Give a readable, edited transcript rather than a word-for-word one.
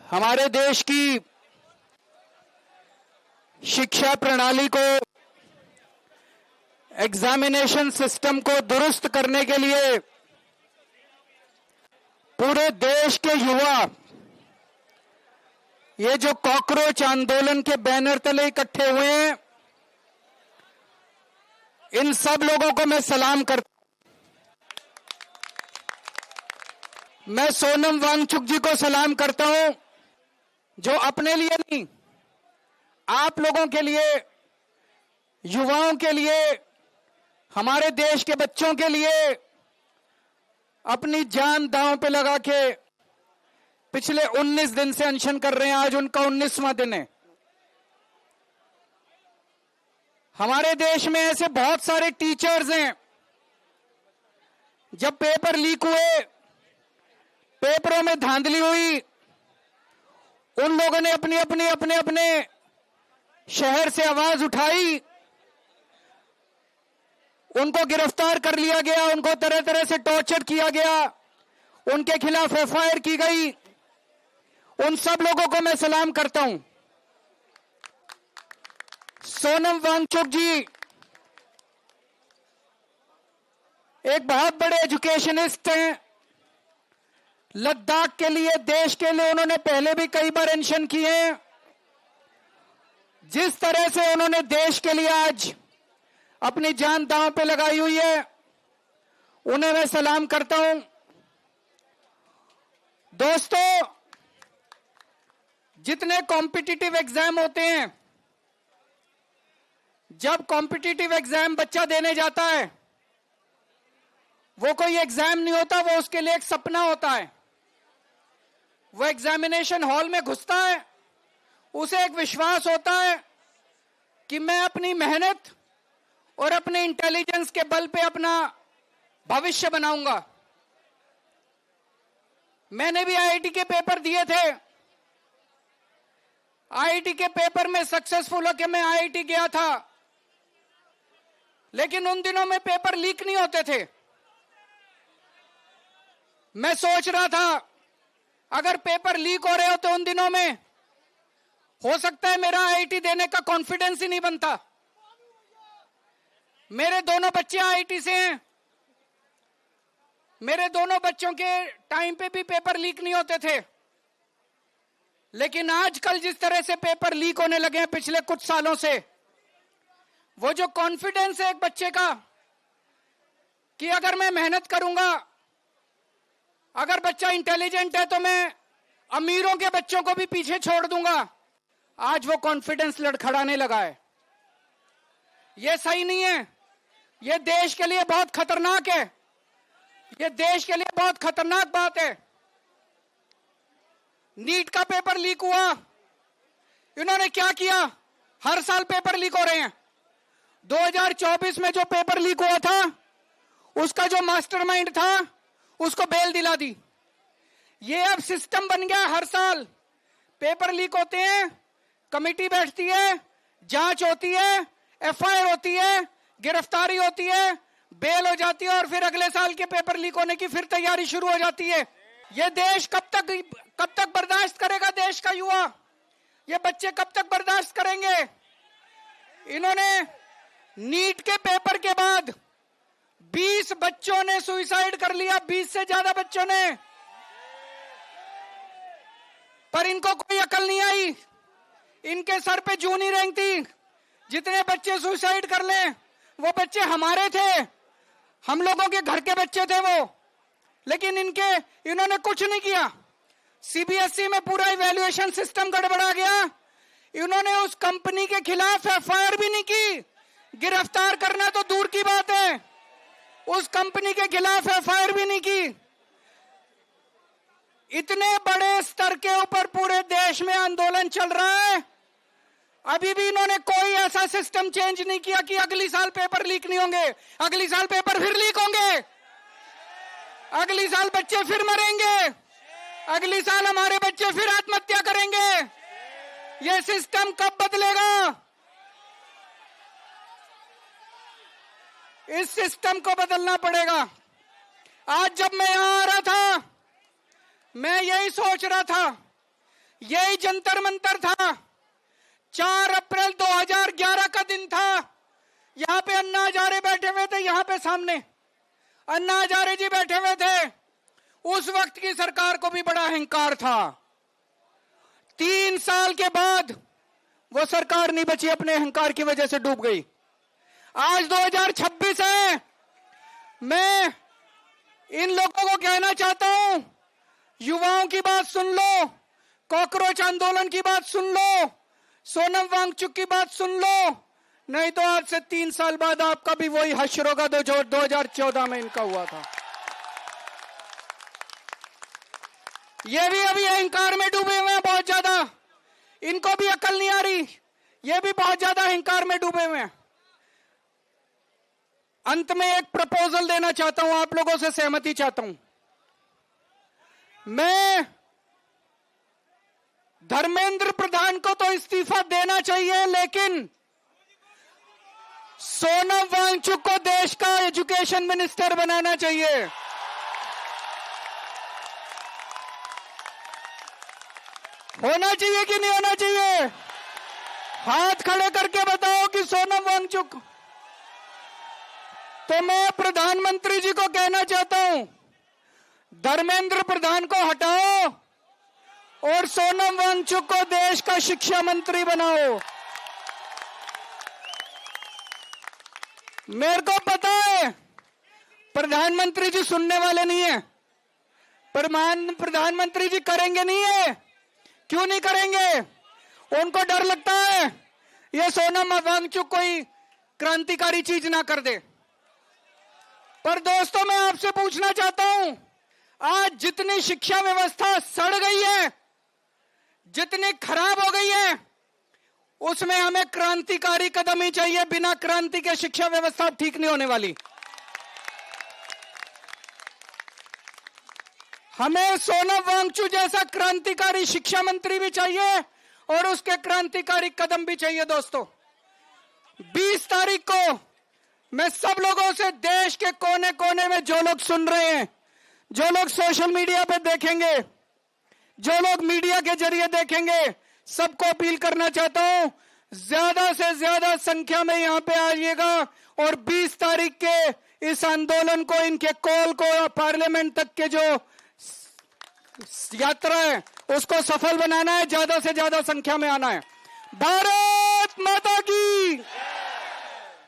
हमारे देश की शिक्षा प्रणाली को, एग्जामिनेशन सिस्टम को दुरुस्त करने के लिए पूरे देश के युवा ये जो कॉकरोच आंदोलन के बैनर तले इकट्ठे हुए हैं, इन सब लोगों को मैं सलाम करता हूं। मैं सोनम वांगचुक जी को सलाम करता हूं, जो अपने लिए नहीं, आप लोगों के लिए, युवाओं के लिए, हमारे देश के बच्चों के लिए अपनी जान दांव पे लगा के पिछले 19 दिन से अनशन कर रहे हैं। आज उनका 19वां दिन है। हमारे देश में ऐसे बहुत सारे टीचर्स हैं, जब पेपर लीक हुए, पेपरों में धांधली हुई, उन लोगों ने अपने शहर से आवाज उठाई, उनको गिरफ्तार कर लिया गया, उनको तरह तरह से टॉर्चर किया गया, उनके खिलाफ एफआईआर की गई। उन सब लोगों को मैं सलाम करता हूं। सोनम वांगचुक जी एक बहुत बड़े एजुकेशनिस्ट हैं। लद्दाख के लिए, देश के लिए उन्होंने पहले भी कई बार अनशन किए हैं। जिस तरह से उन्होंने देश के लिए आज अपनी जान दांव पे लगाई हुई है, उन्हें मैं सलाम करता हूं। दोस्तों, जितने कॉम्पिटिटिव एग्जाम होते हैं, जब कॉम्पिटिटिव एग्जाम बच्चा देने जाता है, वो कोई एग्जाम नहीं होता, वो उसके लिए एक सपना होता है। वो एग्जामिनेशन हॉल में घुसता है, उसे एक विश्वास होता है कि मैं अपनी मेहनत और अपने इंटेलिजेंस के बल पे अपना भविष्य बनाऊंगा। मैंने भी आईआईटी के पेपर दिए थे। आईआईटी के पेपर में सक्सेसफुल होकर मैं आईआईटी गया था, लेकिन उन दिनों में पेपर लीक नहीं होते थे। मैं सोच रहा था, अगर पेपर लीक हो रहे होते उन दिनों में, हो सकता है मेरा आईआईटी देने का कॉन्फिडेंस ही नहीं बनता। मेरे दोनों बच्चे आईआईटी से हैं। मेरे दोनों बच्चों के टाइम पे भी पेपर लीक नहीं होते थे। लेकिन आजकल जिस तरह से पेपर लीक होने लगे हैं पिछले कुछ सालों से, वो जो कॉन्फिडेंस है एक बच्चे का कि अगर मैं मेहनत करूंगा, अगर बच्चा इंटेलिजेंट है तो मैं अमीरों के बच्चों को भी पीछे छोड़ दूंगा, आज वो कॉन्फिडेंस लड़खड़ाने लगा है। ये सही नहीं है। ये देश के लिए बहुत खतरनाक है। ये देश के लिए बहुत खतरनाक बात है। नीट का पेपर लीक हुआ, इन्होंने क्या किया? हर साल पेपर लीक हो रहे हैं। 2024 में जो पेपर लीक हुआ था, उसका जो मास्टरमाइंड था, उसको बेल दिला दी। ये अब सिस्टम बन गया। हर साल पेपर लीक होते हैं, कमेटी बैठती है, जांच होती है, एफआईआर होती है, गिरफ्तारी होती है, बेल हो जाती है, और फिर अगले साल के पेपर लीक होने की फिर तैयारी शुरू हो जाती है। ये देश कब तक बर्दाश्त करेगा? देश का युवा, ये बच्चे कब तक बर्दाश्त करेंगे? इन्होंने नीट के पेपर के बाद 20 बच्चों ने सुसाइड कर लिया, 20 से ज्यादा बच्चों ने। पर इनको कोई अकल नहीं आई, इनके सर पे जूं नहीं रेंगती। जितने बच्चे सुसाइड कर लें, वो बच्चे हमारे थे, हम लोगों के घर के बच्चे थे वो। लेकिन इन्होंने कुछ नहीं किया। सीबीएसई में पूरा इवैल्यूएशन सिस्टम गड़बड़ा गया। इन्होंने उस कंपनी के खिलाफ एफआईआर भी नहीं की। गिरफ्तार करना तो दूर की बात है, उस कंपनी के खिलाफ एफआईआर भी नहीं की। इतने बड़े स्तर के ऊपर पूरे देश में आंदोलन चल रहा है, अभी भी इन्होंने कोई ऐसा सिस्टम चेंज नहीं किया कि अगली साल पेपर लीक नहीं होंगे। अगली साल पेपर फिर लीक होंगे, अगली साल बच्चे फिर मरेंगे, अगली साल हमारे बच्चे फिर आत्महत्या करेंगे। ये सिस्टम कब बदलेगा? इस सिस्टम को बदलना पड़ेगा। आज जब मैं यहां आ रहा था, मैं यही सोच रहा था यही जंतर मंतर था। 4 अप्रैल 2011 का दिन था। यहां पे अन्ना हजारे बैठे हुए थे, यहां पे सामने अन्ना हजारे जी बैठे हुए थे। उस वक्त की सरकार को भी बड़ा अहंकार था। 3 साल के बाद वो सरकार नहीं बची, अपने अहंकार की वजह से डूब गई। आज 2026 है। मैं इन लोगों को कहना चाहता हूं, युवाओं की बात सुन लो, कॉकरोच आंदोलन की बात सुन लो, सोनम वांगचुक की बात सुन लो, नहीं तो आज से 3 साल बाद आपका भी वही हश्र होगा जो 2014 में इनका हुआ था। ये भी अभी अहंकार में डूबे हुए हैं बहुत ज्यादा। इनको भी अकल नहीं आ रही, ये भी बहुत ज्यादा अहंकार में डूबे हुए हैं। अंत में एक प्रपोजल देना चाहता हूं, आप लोगों से सहमति चाहता हूं। मैं धर्मेंद्र प्रधान को तो इस्तीफा देना चाहिए, लेकिन सोनम वांगचुक को देश का एजुकेशन मिनिस्टर बनाना चाहिए। होना चाहिए कि नहीं होना चाहिए? हाथ खड़े करके बताओ कि सोनम वांगचुक। तो मैं प्रधानमंत्री जी को कहना चाहता हूं, धर्मेंद्र प्रधान को हटाओ और सोनम वांगचुक को देश का शिक्षा मंत्री बनाओ। मेरे को पता है प्रधानमंत्री जी सुनने वाले नहीं है। प्रधानमंत्री जी करेंगे नहीं है। क्यों नहीं करेंगे? उनको डर लगता है ये सोनम वांगचुक कोई क्रांतिकारी चीज ना कर दे। पर दोस्तों, मैं आपसे पूछना चाहता हूं, आज जितनी शिक्षा व्यवस्था सड़ गई है, जितनी खराब हो गई है, उसमें हमें क्रांतिकारी कदम ही चाहिए। बिना क्रांति के शिक्षा व्यवस्था ठीक नहीं होने वाली। हमें सोनम वांगचुक जैसा क्रांतिकारी शिक्षा मंत्री भी चाहिए और उसके क्रांतिकारी कदम भी चाहिए। दोस्तों, 20 तारीख को मैं सब लोगों से, देश के कोने कोने में जो लोग सुन रहे हैं, जो लोग सोशल मीडिया पे देखेंगे, जो लोग मीडिया के जरिए देखेंगे, सबको अपील करना चाहता हूं, ज्यादा से ज्यादा संख्या में यहां पे आइएगा और 20 तारीख के इस आंदोलन को, इनके कॉल को, पार्लियामेंट तक के जो यात्रा है उसको सफल बनाना है। ज्यादा से ज्यादा संख्या में आना है। भारत माता की।